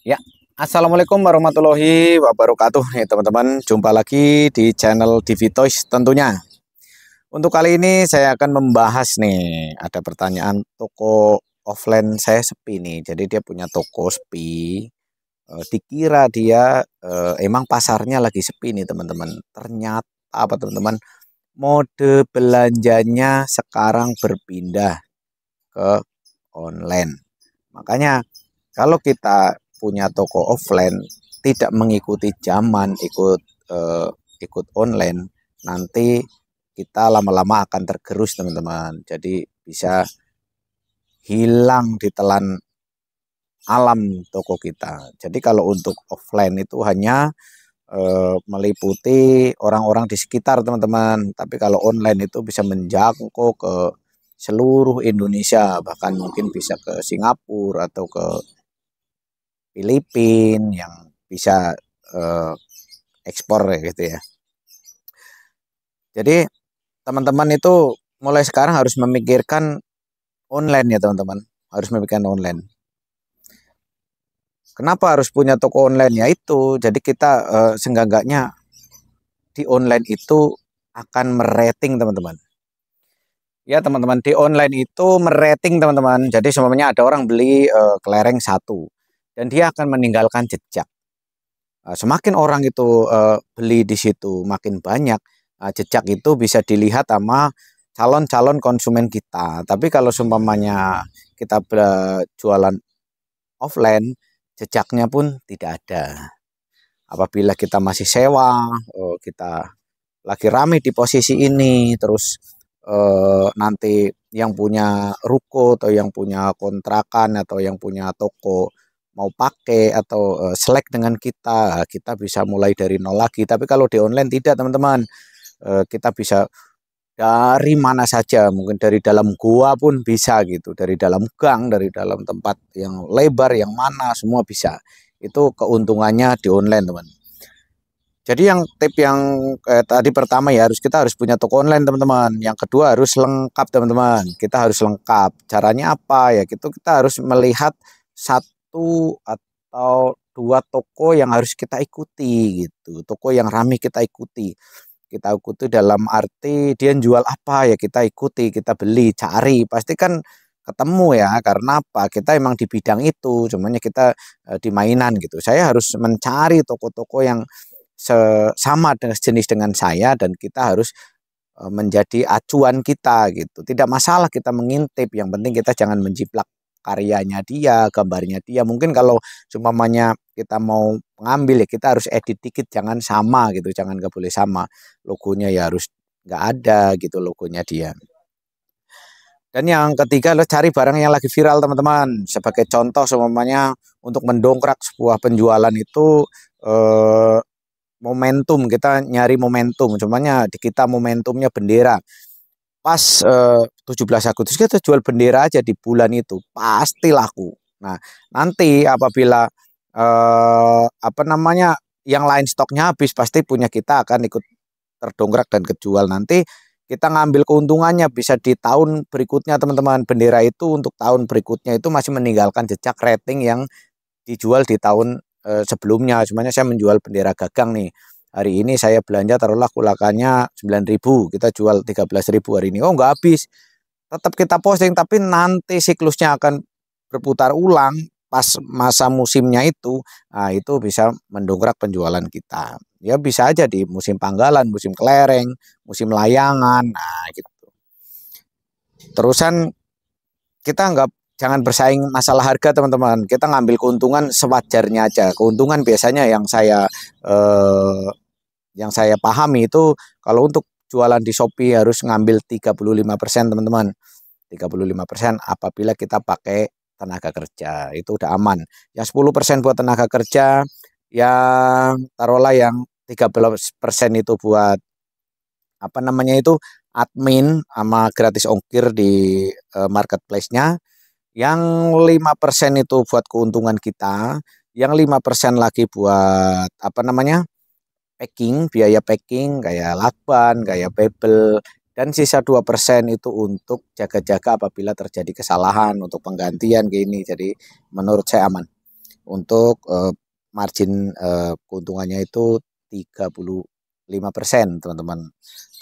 Ya, assalamualaikum warahmatullahi wabarakatuh nih teman-teman. Jumpa lagi di channel Divi Toys tentunya. Untuk kali ini saya akan membahas nih, ada pertanyaan toko offline saya sepi nih. Jadi dia punya toko sepi. Dikira dia emang pasarnya lagi sepi nih teman-teman. Ternyata apa teman-teman? Mode belanjanya sekarang berpindah ke online. Makanya kalau kita punya toko offline tidak mengikuti zaman, ikut online, nanti kita lama-lama akan tergerus teman-teman. Jadi bisa hilang ditelan alam toko kita. Jadi kalau untuk offline itu hanya meliputi orang-orang di sekitar teman-teman. Tapi kalau online itu bisa menjangkau ke seluruh Indonesia, bahkan mungkin bisa ke Singapura atau ke Filipina yang bisa eh, ekspor ya gitu ya. Jadi teman-teman itu mulai sekarang harus memikirkan online ya teman-teman, harus memikirkan online. Kenapa harus punya toko online ya itu? Jadi kita seenggak-enggaknya di online itu akan merating teman-teman. Ya teman-teman, di online itu merating teman-teman. Jadi semuanya ada orang beli kelereng satu dan dia akan meninggalkan jejak. Semakin orang itu beli di situ makin banyak, jejak itu bisa dilihat sama calon-calon konsumen kita. Tapi kalau seumpamanya kita jualan offline, jejaknya pun tidak ada. Apabila kita masih sewa, kita lagi rame di posisi ini, terus nanti yang punya ruko atau yang punya kontrakan atau yang punya toko mau pakai atau selek dengan kita, kita bisa mulai dari nol lagi. Tapi kalau di online tidak teman-teman, kita bisa dari mana saja, mungkin dari dalam gua pun bisa gitu, dari dalam gang, dari dalam tempat yang lebar, yang mana semua bisa. Itu keuntungannya di online teman. Jadi yang tip yang tadi pertama ya kita harus punya toko online teman-teman. Yang kedua harus lengkap teman-teman. Kita harus lengkap. Caranya apa ya? Kita harus melihat satu atau dua toko yang harus kita ikuti gitu. Toko yang ramai kita ikuti. Kita ikuti dalam arti dia jual apa ya kita ikuti, kita beli, cari. Pasti kan ketemu ya, karena apa? Kita emang di bidang itu, cuman kita di mainan gitu. Saya harus mencari toko-toko yang sama dengan jenis dengan saya dan kita harus menjadi acuan kita gitu. Tidak masalah kita mengintip, yang penting kita jangan menjiplak karyanya dia, gambarnya dia. Mungkin kalau seumpamanya kita mau mengambil ya kita harus edit dikit, jangan sama gitu, jangan nggak boleh sama. Logonya ya harus nggak ada gitu logonya dia. Dan yang ketiga adalah cari barang yang lagi viral teman-teman. Sebagai contoh seumpamanya untuk mendongkrak sebuah penjualan itu eh, momentum, kita nyari momentum, cumannya di kita momentumnya bendera. Pas 17 Agustus kita jual bendera aja di bulan itu pasti laku. Nah, nanti apabila apa namanya yang lain stoknya habis, pasti punya kita akan ikut terdongkrak dan kejual. Nanti kita ngambil keuntungannya bisa di tahun berikutnya teman-teman. Bendera itu untuk tahun berikutnya itu masih meninggalkan jejak rating yang dijual di tahun sebelumnya. Semuanya saya menjual bendera gagang nih. Hari ini saya belanja taruhlah kulakannya 9.000, kita jual 13.000 hari ini. Oh nggak habis. Tetap kita posting tapi nanti siklusnya akan berputar ulang pas masa musimnya itu. Nah, itu bisa mendongkrak penjualan kita. Ya bisa aja di musim panggalan, musim kelereng, musim layangan. Nah, gitu. Terusan kita nggak jangan bersaing masalah harga teman-teman. Kita ngambil keuntungan sewajarnya aja. Keuntungan biasanya eh, yang saya pahami itu kalau untuk jualan di Shopee harus ngambil 35% teman-teman. 35% apabila kita pakai tenaga kerja. Itu udah aman. Yang 10% buat tenaga kerja, yang taruhlah yang 13% itu buat apa namanya itu admin sama gratis ongkir di marketplace-nya. Yang 5% itu buat keuntungan kita, yang 5% lagi buat apa namanya? Packing, biaya packing kayak lakban, kayak bebel, dan sisa 2% itu untuk jaga-jaga apabila terjadi kesalahan untuk penggantian gini. Jadi menurut saya aman. untuk margin keuntungannya itu 35%, teman-teman.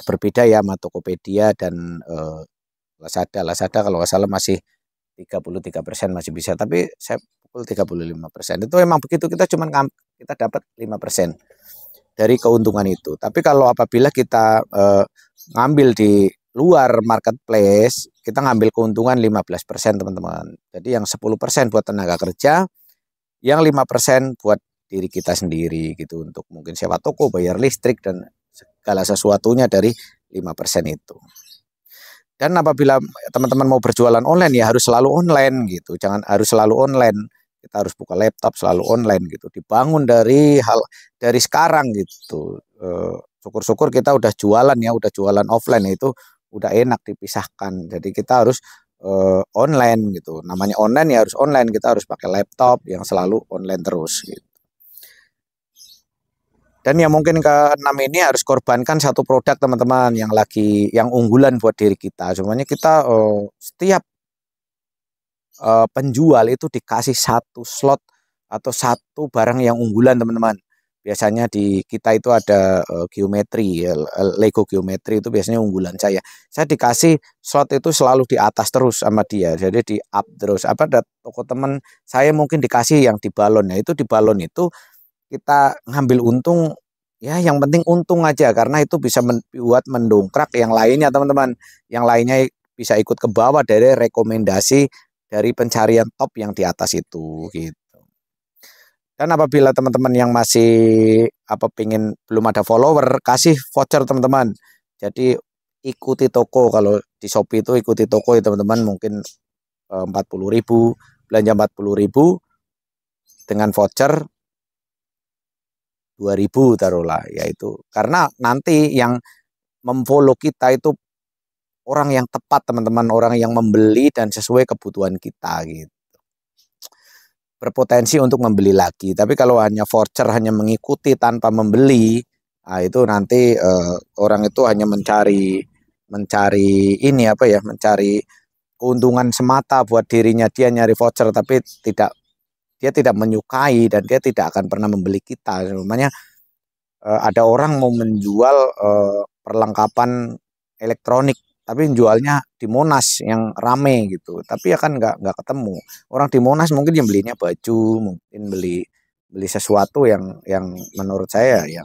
Berbeda ya sama Tokopedia dan Lazada. Lazada kalau nggak salah masih 33% masih bisa, tapi saya pukul 35%. Itu emang begitu, kita kita dapat 5% dari keuntungan itu. Tapi kalau apabila kita ngambil di luar marketplace, kita ngambil keuntungan 15%, teman-teman. Jadi yang 10% buat tenaga kerja, yang 5% buat diri kita sendiri gitu, untuk mungkin sewa toko, bayar listrik dan segala sesuatunya dari 5% itu. Dan apabila teman-teman mau berjualan online ya harus selalu online gitu. Jangan harus selalu online. Kita harus buka laptop selalu online gitu. Dibangun dari sekarang gitu. Syukur-syukur kita udah jualan ya, udah jualan offline itu udah enak dipisahkan. Jadi kita harus online gitu. Namanya online ya harus online. Kita harus pakai laptop yang selalu online terus gitu. Dan yang mungkin ke-6 ini harus korbankan satu produk, teman-teman, yang unggulan buat diri kita. Semuanya kita setiap penjual itu dikasih satu slot atau satu barang yang unggulan, teman-teman. Biasanya di kita itu ada geometri, Lego geometri itu biasanya unggulan saya. Saya dikasih slot itu selalu di atas terus sama dia. Jadi di up terus. Ada toko teman saya mungkin dikasih yang di balon. Nah, itu di balon itu kita ngambil untung ya, yang penting untung aja, karena itu bisa buat mendongkrak yang lainnya, teman-teman. Yang lainnya bisa ikut ke bawah dari rekomendasi dari pencarian top yang di atas itu gitu. Dan apabila teman-teman yang masih belum ada follower, kasih voucher, teman-teman. Jadi ikuti toko, kalau di Shopee itu ikuti toko ya teman-teman, mungkin 40.000, belanja 40.000 dengan voucher 2.000 taruhlah, yaitu karena nanti yang memfollow kita itu orang yang tepat, teman-teman, orang yang membeli dan sesuai kebutuhan kita gitu, berpotensi untuk membeli lagi. Tapi kalau hanya voucher, hanya mengikuti tanpa membeli, nah itu nanti orang itu hanya mencari mencari keuntungan semata buat dirinya, dia nyari voucher tapi dia tidak menyukai dan dia tidak akan pernah membeli kita. Namanya ada orang mau menjual perlengkapan elektronik, tapi jualnya di Monas yang rame gitu. Tapi ya kan nggak ketemu. Orang di Monas mungkin yang belinya baju, mungkin beli sesuatu yang menurut saya ya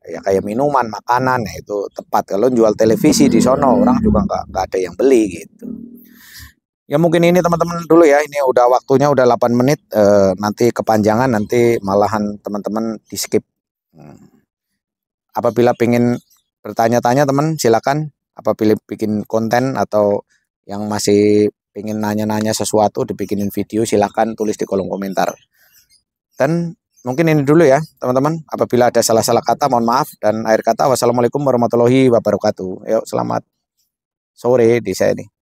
kayak minuman, makanan, ya itu tepat. Kalau jual televisi di sono orang juga nggak ada yang beli gitu. Ya mungkin ini teman-teman dulu ya, ini udah waktunya udah 8 menit, nanti kepanjangan, nanti malahan teman-teman di skip. Apabila pengen bertanya-tanya teman silakan, apabila bikin konten atau yang masih pengen nanya-nanya sesuatu dibikinin video, silakan tulis di kolom komentar. Dan mungkin ini dulu ya teman-teman, apabila ada salah-salah kata mohon maaf, dan akhir kata wassalamualaikum warahmatullahi wabarakatuh. Yuk selamat sore di saya ini.